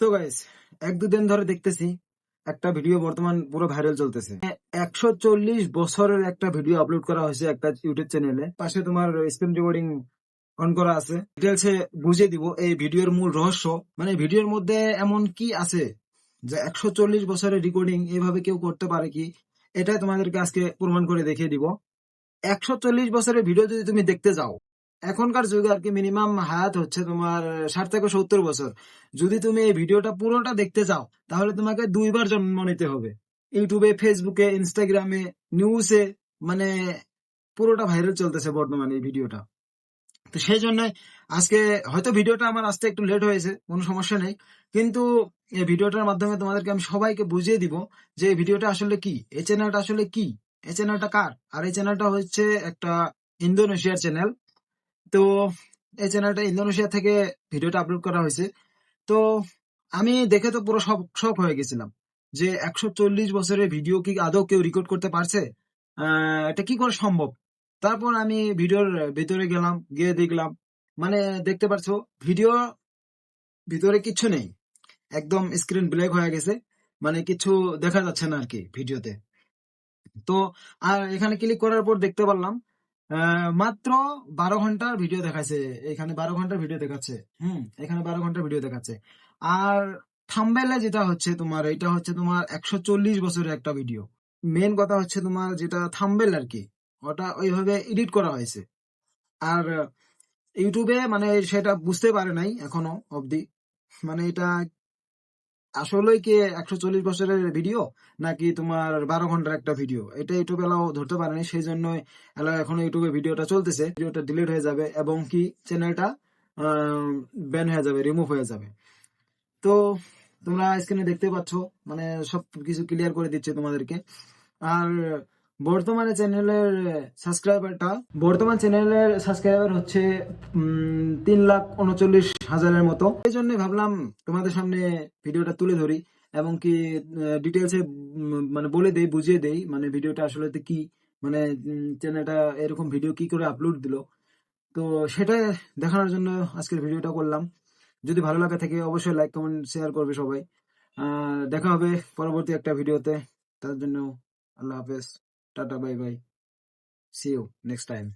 তো গাইস, 1-2 দিন ধরে দেখতেছি একটা ভিডিও বর্তমান পুরো ভাইরাল চলতেছে। 140 বছরের একটা ভিডিও আপলোড করা হয়েছে একটা ইউটিউব চ্যানেলে। পাশে তোমার স্ক্রিন রেকর্ডিং অন করা আছে। ডিটেলসে বুঝিয়ে দিব এই ভিডিওর মূল রহস্য। মানে ভিডিওর মধ্যে এমন কি আছে যে 140 বছরের রেকর্ডিং এভাবে কেউ করতে পারে কি, এটাই তোমাদেরকে আজকে প্রমাণ করে দেখিয়ে দিব। 140 বছরের ভিডিও যদি তুমি দেখতে যাও, এখনকার যুগে আর কি মিনিমাম হায়াত হচ্ছে তোমার 60 থেকে 70 বছর। যদি তুমি এই ভিডিওটা পুরোটা দেখতে চাও তাহলে তোমাকে 2বার জন্ম নিতে হবে। ইউটিউবে, ফেসবুকে, ইনস্টাগ্রামে, নিউজে, মানে পুরোটা ভাইরাল চলতেছে বর্তমানে এই ভিডিওটা। তো সেই জন্য আজকে হয়তো ভিডিওটা আমার আসতে একটু লেট হয়েছে, কোনো সমস্যা নেই, কিন্তু এই ভিডিওটার মাধ্যমে তোমাদেরকে আমি সবাইকে বুঝিয়ে দিব যে এই ভিডিওটা আসলে কি, এই চ্যানেলটা আসলে কি, এই চ্যানেলটা কার। আর এই চ্যানেলটা হচ্ছে একটা ইন্দোনেশিয়ার চ্যানেল। তো এই চ্যানেলটা ইন্দোনেশিয়া থেকে ভিডিওটা আপলোড করা হয়েছে। তো আমি দেখে তো পুরো শক হয়ে গেছিলাম যে 140 বছরের ভিডিও কি আদৌ কেউ রেকর্ড করতে পারছে, এটা কি করে সম্ভব। তারপর আমি ভিডিওর ভিতরে গেলাম, গিয়ে দেখলাম, মানে দেখতে পারছো ভিডিও ভিতরে কিছু নেই, একদম স্ক্রিন ব্ল্যাক হয়ে গেছে, মানে কিছু দেখা যাচ্ছে না আর কি ভিডিওতে। তো আর এখানে ক্লিক করার পর দেখতে পারলাম মাত্র 12 ঘন্টার ভিডিও দেখাচ্ছে। এখানে 12 ঘন্টার ভিডিও দেখাচ্ছে। এখানে 12 ঘন্টার ভিডিও দেখাচ্ছে। আর থাম্বনেইলে যেটা হচ্ছে তোমার, এটা হচ্ছে তোমার 140 বছরের একটা ভিডিও। মেন কথা হচ্ছে তোমার যেটা থাম্বনেইল আর কি, ওটা ওইভাবে এডিট করা হয়েছে। আর ইউটিউবে মানে সেটা বুঝতে পারে নাই এখনো অবধি, মানে এটা আসলেই কি 140 বছরের ভিডিও নাকি তোমার 12 ঘন্টার একটা ভিডিও, এটা ইউটিউব এলাও ধরতে পারেনি। সেই জন্য এলা এখনো ইউটিউবে ভিডিওটা চলতেছে, ভিডিওটা ডিলিট হয়ে যাবে এবং কি চ্যানেলটা ব্যান হয়ে যাবে, রিমুভ হয়ে যাবে। তো তোমরা স্ক্রিনে দেখতে পাচ্ছ, মানে সব কিছু ক্লিয়ার করে দিচ্ছে তোমাদেরকে। আর বর্তমানে চ্যানেলের সাবস্ক্রাইবারটা বর্তমান চ্যানেলের সাবস্ক্রাইবার হচ্ছে 3,39,000-এর মতো। এই জন্য ভাবলাম তোমাদের সামনে ভিডিওটা তুলে ধরি এবং কি ডিটেলসে মানে বলে দেই, বুঝিয়ে দেই মানে ভিডিওটা আসলে কি, মানে চ্যানেলটা এরকম ভিডিও কি করে আপলোড দিল। তো সেটা দেখানোর জন্য আজকের ভিডিওটা করলাম। যদি ভালো লাগে থাকে অবশ্যই লাইক, কমেন্ট, শেয়ার করবে সবাই। দেখা হবে পরবর্তী একটা ভিডিওতে। তার জন্য আল্লাহ হাফেজ, tata, bye bye, see you next time.